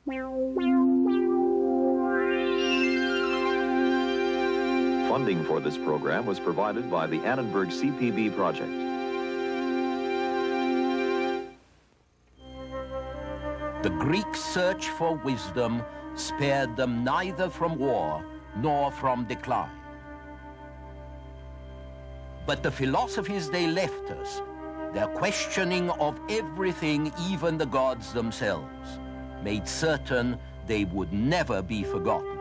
Funding for this program was provided by the Annenberg CPB project. The Greeks' search for wisdom spared them neither from war nor from decline. But the philosophies they left us, their questioning of everything, even the gods themselves, made certain they would never be forgotten.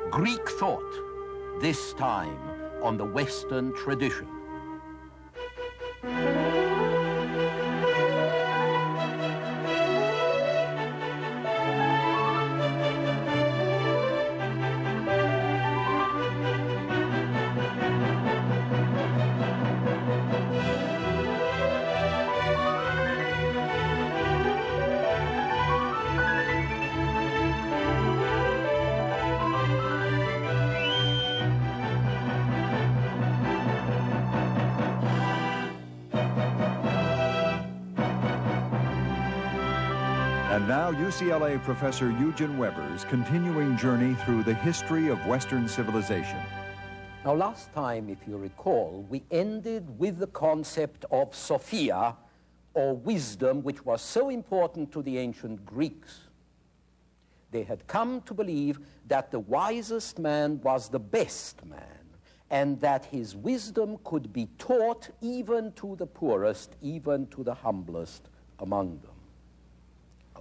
Greek thought, this time on the Western tradition. And now UCLA professor Eugen Weber's continuing journey through the history of Western civilization. Now, last time, if you recall, we ended with the concept of Sophia, or wisdom, which was so important to the ancient Greeks. They had come to believe that the wisest man was the best man, and that his wisdom could be taught even to the poorest, even to the humblest among them.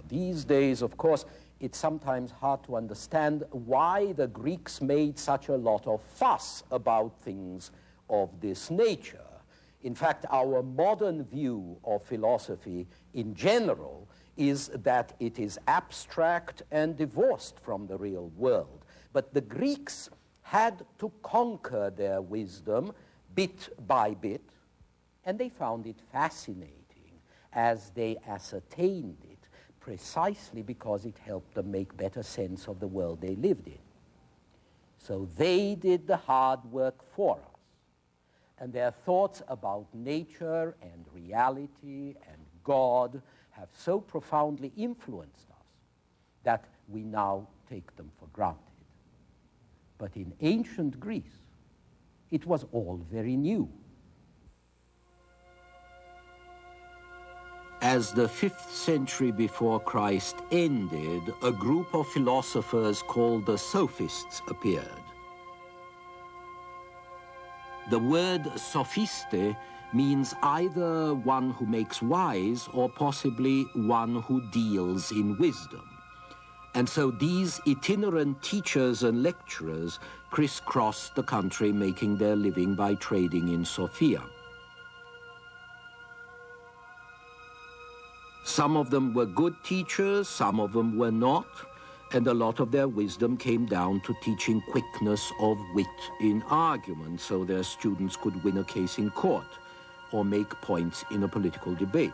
These days, of course, it's sometimes hard to understand why the Greeks made such a lot of fuss about things of this nature. In fact, our modern view of philosophy in general is that it is abstract and divorced from the real world. But the Greeks had to conquer their wisdom bit by bit, and they found it fascinating as they ascertained it, precisely because it helped them make better sense of the world they lived in. So they did the hard work for us, and their thoughts about nature and reality and God have so profoundly influenced us that we now take them for granted. But in ancient Greece, it was all very new. As the 5th century before Christ ended, a group of philosophers called the Sophists appeared. The word sophiste means either one who makes wise or possibly one who deals in wisdom. And so these itinerant teachers and lecturers crisscrossed the country, making their living by trading in Sophia. Some of them were good teachers, some of them were not, and a lot of their wisdom came down to teaching quickness of wit in argument so their students could win a case in court or make points in a political debate.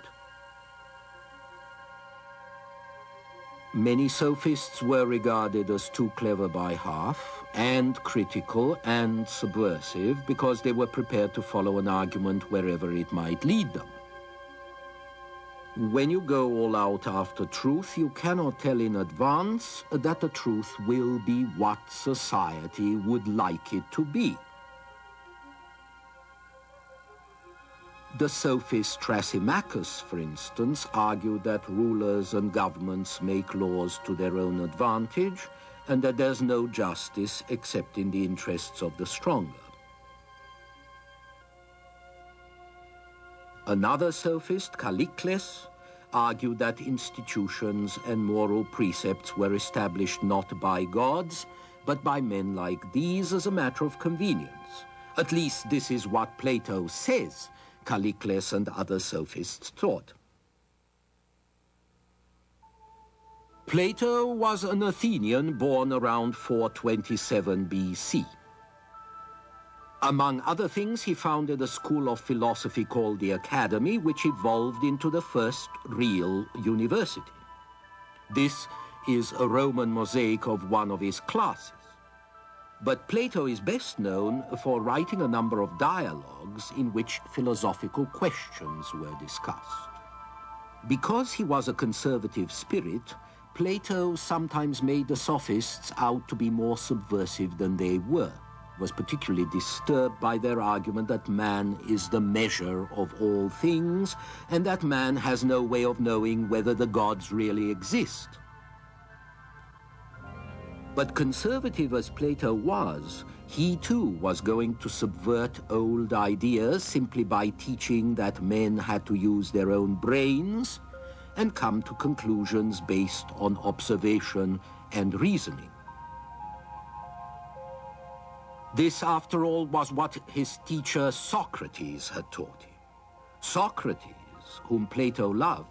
Many sophists were regarded as too clever by half, and critical and subversive, because they were prepared to follow an argument wherever it might lead them. When you go all out after truth, you cannot tell in advance that the truth will be what society would like it to be. The sophist Thrasymachus, for instance, argued that rulers and governments make laws to their own advantage and that there's no justice except in the interests of the stronger. Another sophist, Callicles, argued that institutions and moral precepts were established not by gods, but by men like these as a matter of convenience. At least this is what Plato says Callicles and other sophists taught. Plato was an Athenian born around 427 BC. Among other things, he founded a school of philosophy called the Academy, which evolved into the first real university. This is a Roman mosaic of one of his classes. But Plato is best known for writing a number of dialogues in which philosophical questions were discussed. Because he was a conservative spirit, Plato sometimes made the sophists out to be more subversive than they were, was particularly disturbed by their argument that man is the measure of all things, and that man has no way of knowing whether the gods really exist. But conservative as Plato was, he too was going to subvert old ideas simply by teaching that men had to use their own brains and come to conclusions based on observation and reasoning. This, after all, was what his teacher Socrates had taught him. Socrates, whom Plato loved,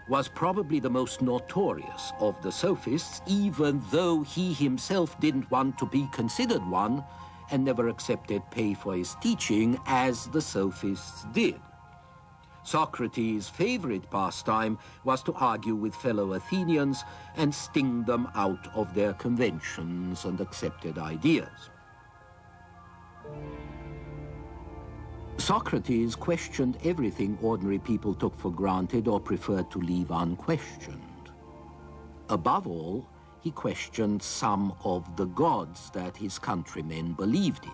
was probably the most notorious of the sophists, even though he himself didn't want to be considered one and never accepted pay for his teaching, as the sophists did. Socrates' favorite pastime was to argue with fellow Athenians and sting them out of their conventions and accepted ideas. Socrates questioned everything ordinary people took for granted or preferred to leave unquestioned. Above all, he questioned some of the gods that his countrymen believed in.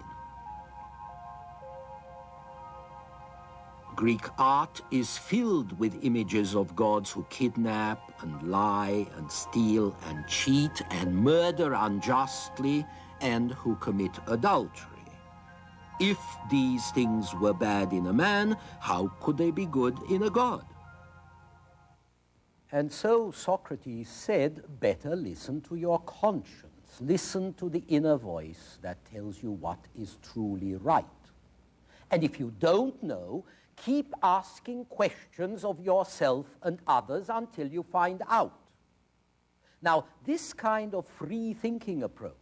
Greek art is filled with images of gods who kidnap and lie and steal and cheat and murder unjustly and who commit adultery. If these things were bad in a man, how could they be good in a god? And so Socrates said, better listen to your conscience. Listen to the inner voice that tells you what is truly right. And if you don't know, keep asking questions of yourself and others until you find out. Now, this kind of free-thinking approach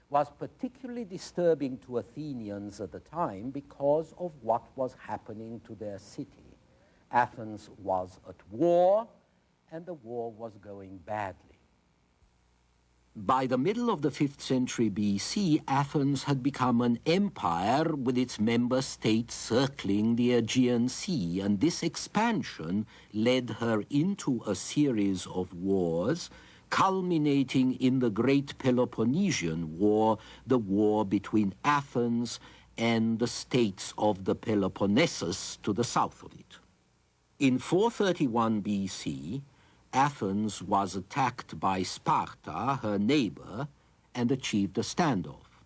was particularly disturbing to Athenians at the time because of what was happening to their city. Athens was at war, and the war was going badly. By the middle of the 5th century BC, Athens had become an empire with its member states circling the Aegean Sea, and this expansion led her into a series of wars, culminating in the Great Peloponnesian War, the war between Athens and the states of the Peloponnesus to the south of it. In 431 BC, Athens was attacked by Sparta, her neighbor, and achieved a standoff.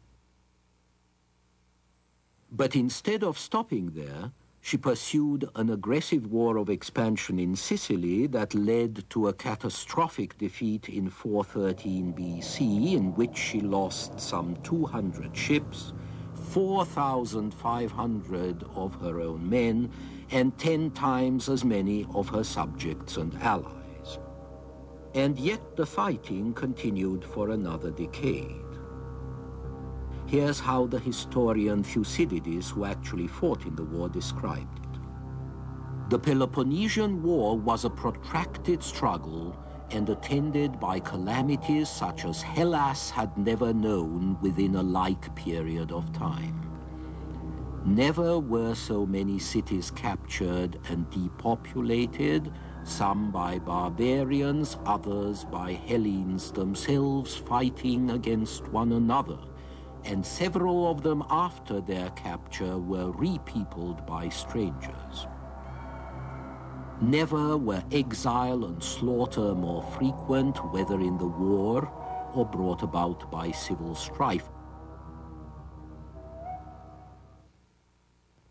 But instead of stopping there, she pursued an aggressive war of expansion in Sicily that led to a catastrophic defeat in 413 BC, in which she lost some 200 ships, 4,500 of her own men, and 10 times as many of her subjects and allies. And yet the fighting continued for another decade. Here's how the historian Thucydides, who actually fought in the war, described it. The Peloponnesian War was a protracted struggle and attended by calamities such as Hellas had never known within a like period of time. Never were so many cities captured and depopulated, some by barbarians, others by Hellenes themselves fighting against one another, and several of them after their capture were repeopled by strangers. Never were exile and slaughter more frequent, whether in the war or brought about by civil strife.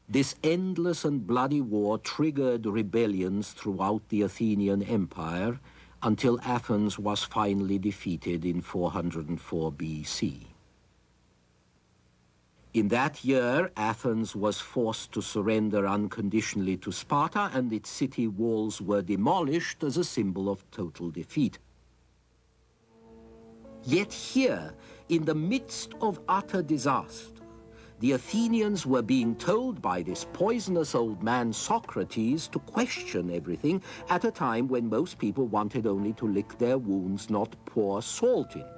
This endless and bloody war triggered rebellions throughout the Athenian Empire until Athens was finally defeated in 404 BC. In that year, Athens was forced to surrender unconditionally to Sparta, and its city walls were demolished as a symbol of total defeat. Yet here, in the midst of utter disaster, the Athenians were being told by this poisonous old man Socrates to question everything at a time when most people wanted only to lick their wounds, not pour salt in them.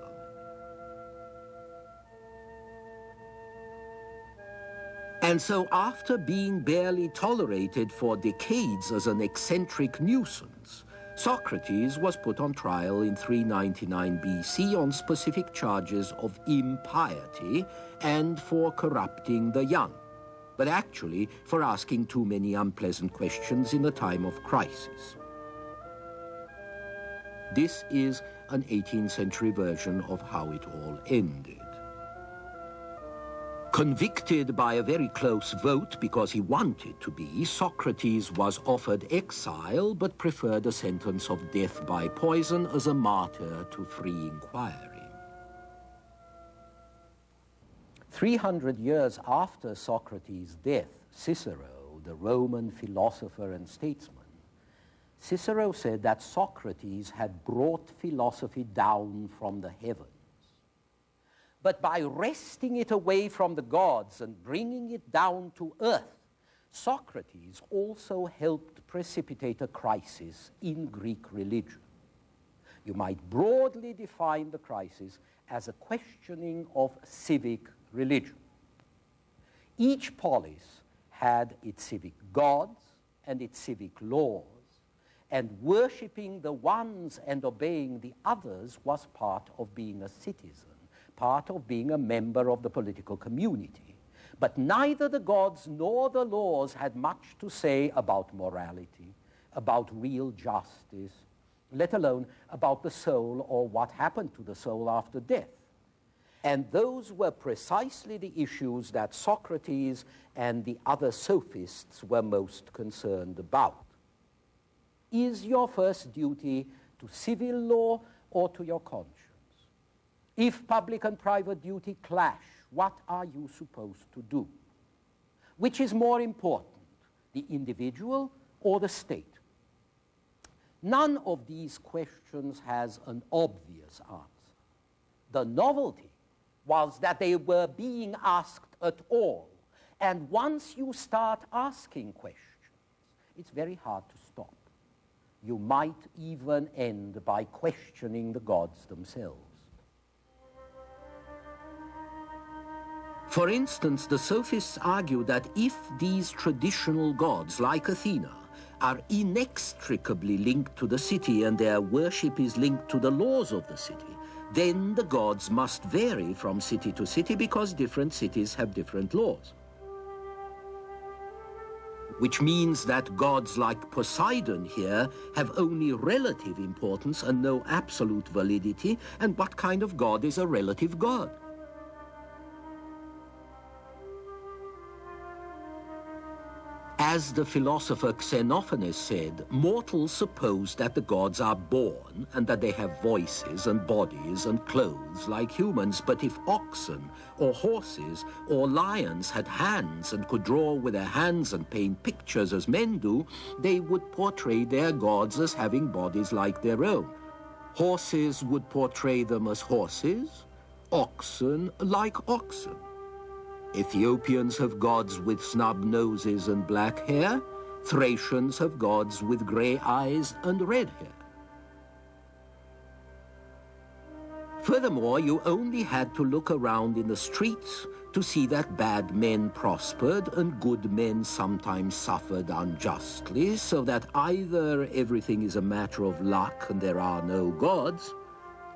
And so after being barely tolerated for decades as an eccentric nuisance, Socrates was put on trial in 399 BC on specific charges of impiety and for corrupting the young, but actually for asking too many unpleasant questions in a time of crisis. This is an 18th century version of how it all ended. Convicted by a very close vote because he wanted to be, Socrates was offered exile but preferred a sentence of death by poison as a martyr to free inquiry. 300 years after Socrates' death, Cicero, the Roman philosopher and statesman, Cicero said that Socrates had brought philosophy down from the heavens. But by wresting it away from the gods and bringing it down to earth, Socrates also helped precipitate a crisis in Greek religion. You might broadly define the crisis as a questioning of civic religion. Each polis had its civic gods and its civic laws, and worshipping the ones and obeying the others was part of being a citizen, part of being a member of the political community. But neither the gods nor the laws had much to say about morality, about real justice, let alone about the soul or what happened to the soul after death. And those were precisely the issues that Socrates and the other sophists were most concerned about. Is your first duty to civil law or to your conscience? If public and private duty clash, what are you supposed to do? Which is more important, the individual or the state? None of these questions has an obvious answer. The novelty was that they were being asked at all. And once you start asking questions, it's very hard to stop. You might even end by questioning the gods themselves. For instance, the sophists argue that if these traditional gods, like Athena, are inextricably linked to the city and their worship is linked to the laws of the city, then the gods must vary from city to city because different cities have different laws. Which means that gods like Poseidon here have only relative importance and no absolute validity, and what kind of god is a relative god? As the philosopher Xenophanes said, mortals suppose that the gods are born and that they have voices and bodies and clothes like humans. But if oxen or horses or lions had hands and could draw with their hands and paint pictures as men do, they would portray their gods as having bodies like their own. Horses would portray them as horses, oxen like oxen. Ethiopians have gods with snub noses and black hair. Thracians have gods with gray eyes and red hair. Furthermore, you only had to look around in the streets to see that bad men prospered and good men sometimes suffered unjustly, so that either everything is a matter of luck and there are no gods,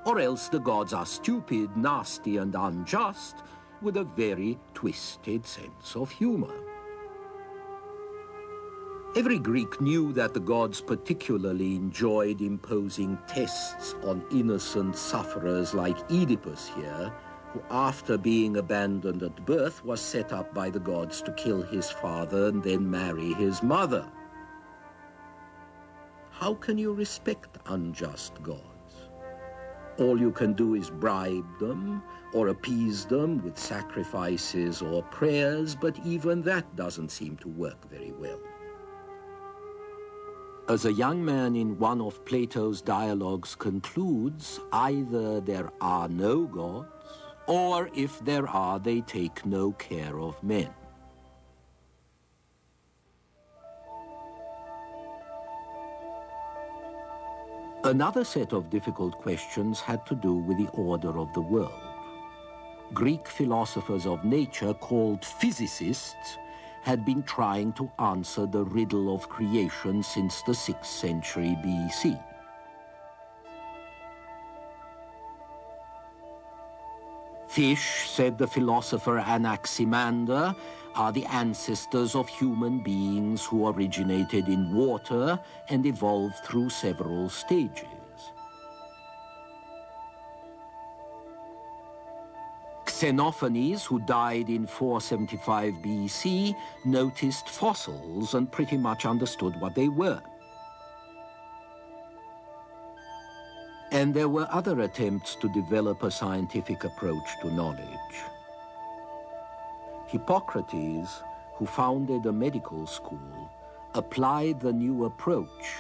or else the gods are stupid, nasty, and unjust, with a very twisted sense of humor. Every Greek knew that the gods particularly enjoyed imposing tests on innocent sufferers like Oedipus here, who after being abandoned at birth was set up by the gods to kill his father and then marry his mother. How can you respect unjust gods? All you can do is bribe them or appease them with sacrifices or prayers, but even that doesn't seem to work very well. As a young man in one of Plato's dialogues concludes, either there are no gods, or if there are, they take no care of men. Another set of difficult questions had to do with the order of the world. Greek philosophers of nature, called physicists, had been trying to answer the riddle of creation since the 6th century BC. Fish, said the philosopher Anaximander, are the ancestors of human beings who originated in water and evolved through several stages. Xenophanes, who died in 475 BC, noticed fossils and pretty much understood what they were. And there were other attempts to develop a scientific approach to knowledge. Hippocrates, who founded a medical school, applied the new approach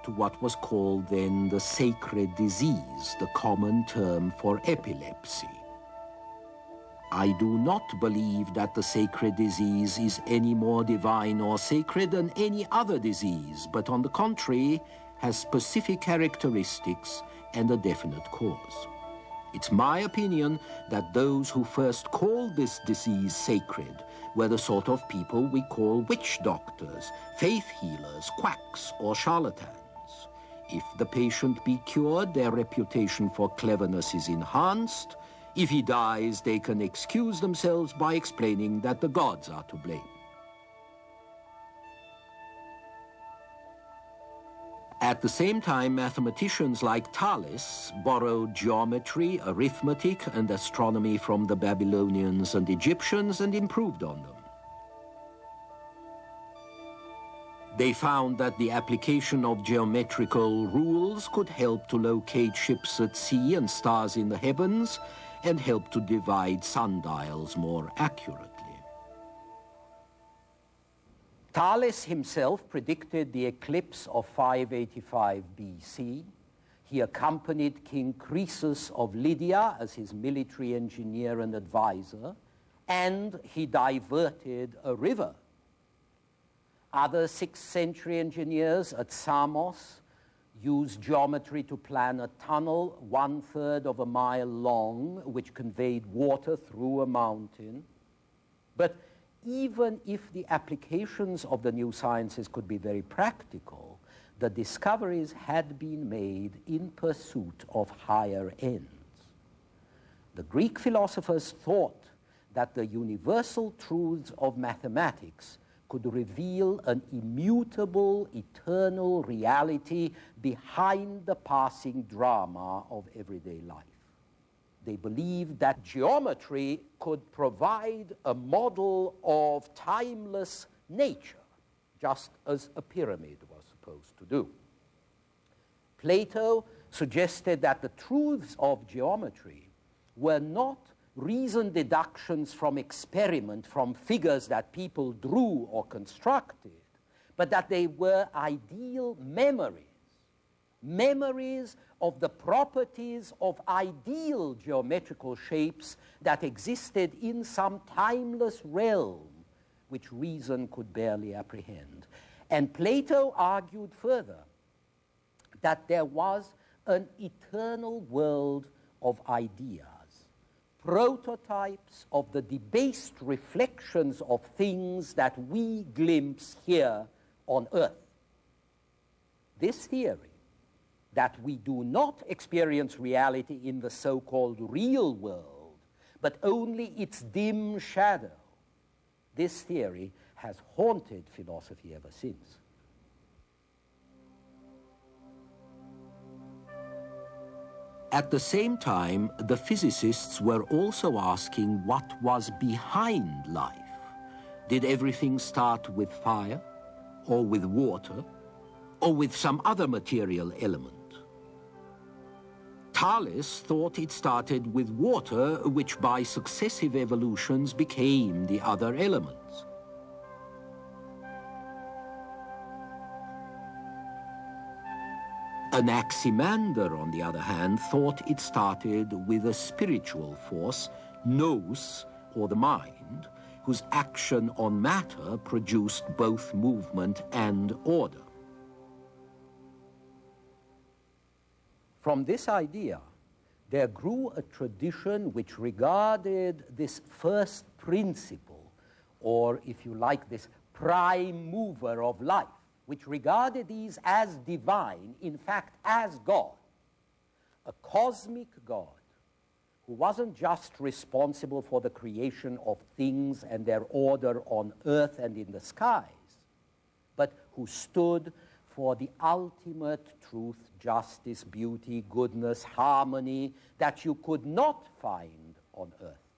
to what was called then the sacred disease, the common term for epilepsy. I do not believe that the sacred disease is any more divine or sacred than any other disease, but on the contrary, has specific characteristics and a definite cause. It's my opinion that those who first called this disease sacred were the sort of people we call witch doctors, faith healers, quacks, or charlatans. If the patient be cured, their reputation for cleverness is enhanced. If he dies, they can excuse themselves by explaining that the gods are to blame. At the same time, mathematicians like Thales borrowed geometry, arithmetic, and astronomy from the Babylonians and Egyptians and improved on them. They found that the application of geometrical rules could help to locate ships at sea and stars in the heavens, and help to divide sundials more accurately. Thales himself predicted the eclipse of 585 BC. He accompanied King Croesus of Lydia as his military engineer and advisor, and he diverted a river. Other 6th century engineers at Samos used geometry to plan a tunnel 1/3 of a mile long, which conveyed water through a mountain. But even if the applications of the new sciences could be very practical, the discoveries had been made in pursuit of higher ends. The Greek philosophers thought that the universal truths of mathematics could reveal an immutable, eternal reality behind the passing drama of everyday life. They believed that geometry could provide a model of timeless nature, just as a pyramid was supposed to do. Plato suggested that the truths of geometry were not reasoned deductions from experiment, from figures that people drew or constructed, but that they were ideal memories of the properties of ideal geometrical shapes that existed in some timeless realm which reason could barely apprehend. And Plato argued further that there was an eternal world of ideas, prototypes of the debased reflections of things that we glimpse here on earth. This theory, that we do not experience reality in the so-called real world, but only its dim shadow, this theory has haunted philosophy ever since. At the same time, the physicists were also asking what was behind life. Did everything start with fire, or with water, or with some other material element? Thales thought it started with water, which by successive evolutions became the other elements. Anaximander, on the other hand, thought it started with a spiritual force, nous, or the mind, whose action on matter produced both movement and order. From this idea, there grew a tradition which regarded this first principle, or if you like, this prime mover of life, which regarded these as divine, in fact, as God, a cosmic God, who wasn't just responsible for the creation of things and their order on earth and in the skies, but who stood for the ultimate truth, justice, beauty, goodness, harmony that you could not find on earth,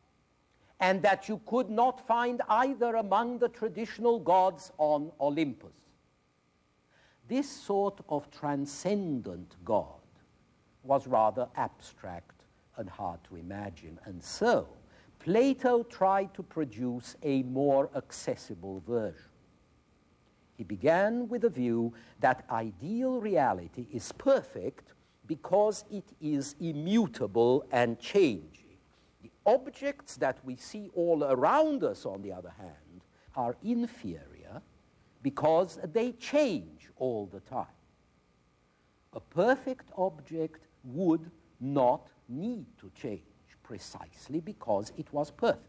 and that you could not find either among the traditional gods on Olympus. This sort of transcendent God was rather abstract and hard to imagine, and so Plato tried to produce a more accessible version. He began with the view that ideal reality is perfect because it is immutable and changing. The objects that we see all around us, on the other hand, are inferior because they change all the time. A perfect object would not need to change precisely because it was perfect.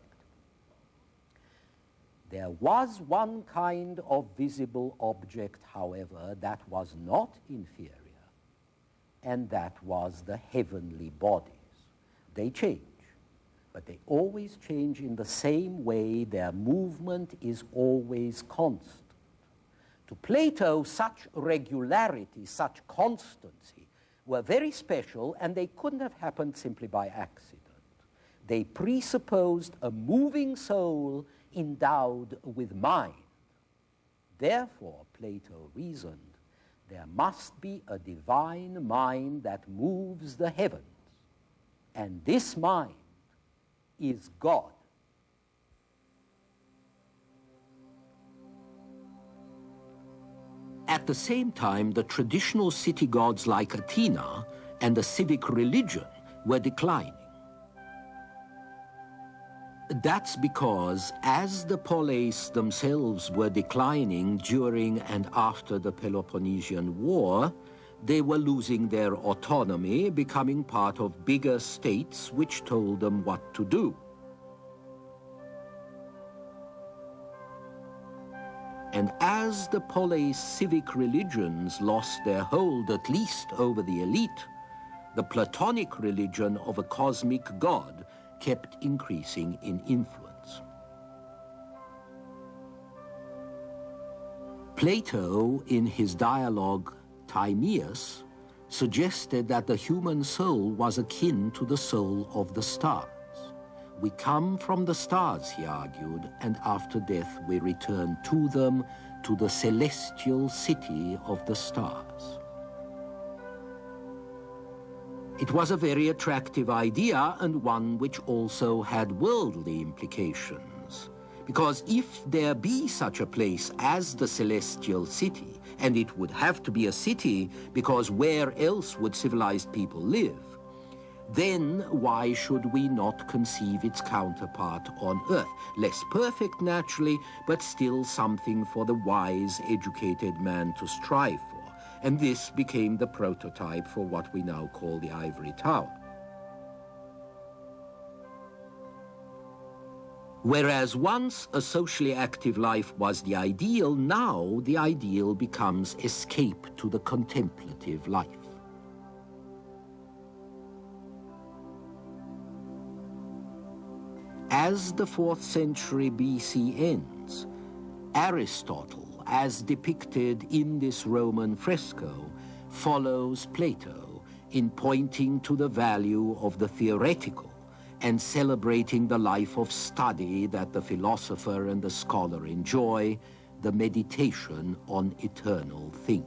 There was one kind of visible object, however, that was not inferior, and that was the heavenly bodies. They change, but they always change in the same way. Their movement is always constant. To Plato, such regularity, such constancy were very special, and they couldn't have happened simply by accident. They presupposed a moving soul endowed with mind. Therefore, Plato reasoned, there must be a divine mind that moves the heavens, and this mind is God. At the same time, the traditional city gods like Athena and the civic religion were declining. That's because as the poleis themselves were declining during and after the Peloponnesian War, they were losing their autonomy, becoming part of bigger states which told them what to do. And as the poleis civic religions lost their hold, at least over the elite, the Platonic religion of a cosmic God kept increasing in influence. Plato, in his dialogue Timaeus, suggested that the human soul was akin to the soul of the stars. We come from the stars, he argued, and after death we return to them, to the celestial city of the stars. It was a very attractive idea, and one which also had worldly implications. Because if there be such a place as the celestial city, and it would have to be a city because where else would civilized people live, then why should we not conceive its counterpart on earth? Less perfect, naturally, but still something for the wise, educated man to strive for. And this became the prototype for what we now call the Ivory Tower. Whereas once a socially active life was the ideal, now the ideal becomes escape to the contemplative life. As the 4th century BC ends, Aristotle, as depicted in this Roman fresco, follows Plato in pointing to the value of the theoretical and celebrating the life of study that the philosopher and the scholar enjoy, the meditation on eternal things.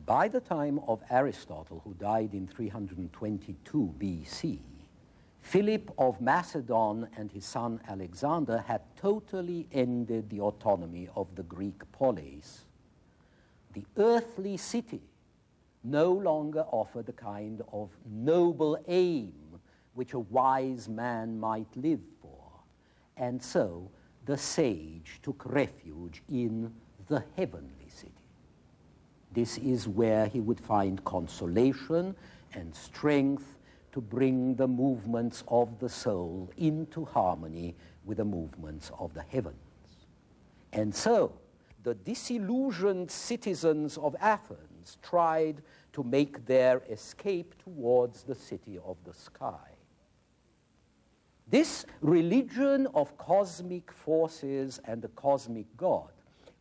By the time of Aristotle, who died in 322 BC, Philip of Macedon and his son Alexander had totally ended the autonomy of the Greek poleis. The earthly city no longer offered the kind of noble aim which a wise man might live for, and so the sage took refuge in the heavenly city. This is where he would find consolation and strength to bring the movements of the soul into harmony with the movements of the heavens. And so, the disillusioned citizens of Athens Persians tried to make their escape towards the city of the sky. This religion of cosmic forces and the cosmic God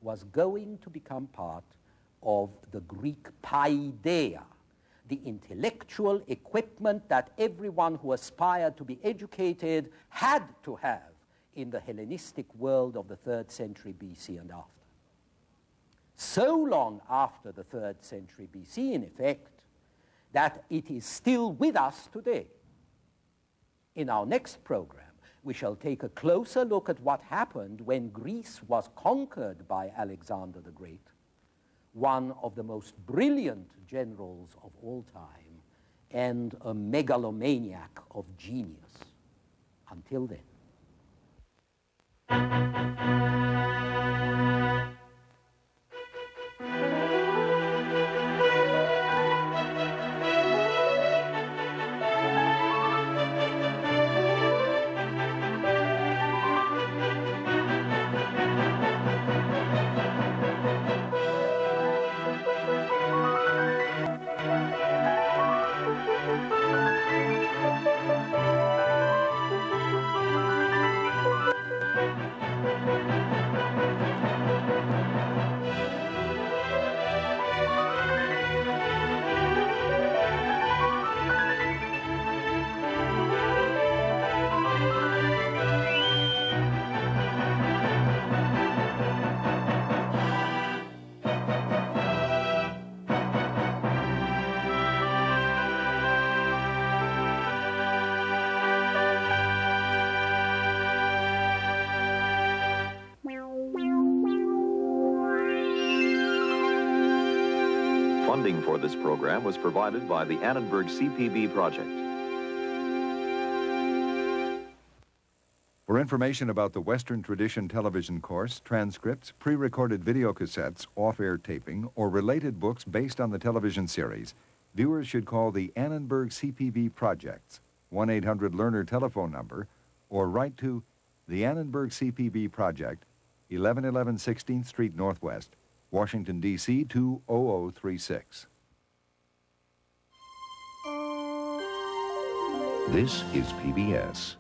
was going to become part of the Greek paideia, the intellectual equipment that everyone who aspired to be educated had to have in the Hellenistic world of the 3rd century BC and after. So long after the 3rd century BC, in effect, that it is still with us today. In our next program, we shall take a closer look at what happened when Greece was conquered by Alexander the Great, one of the most brilliant generals of all time and a megalomaniac of genius. Until then. Funding for this program was provided by the Annenberg CPB project. For information about the Western Tradition television course, transcripts, pre-recorded video cassettes, off-air taping, or related books based on the television series, viewers should call the Annenberg CPB Project's 1-800-LEARNER telephone number or write to the Annenberg CPB Project, 1111 16th Street Northwest, Washington, D.C. 20036. This is PBS.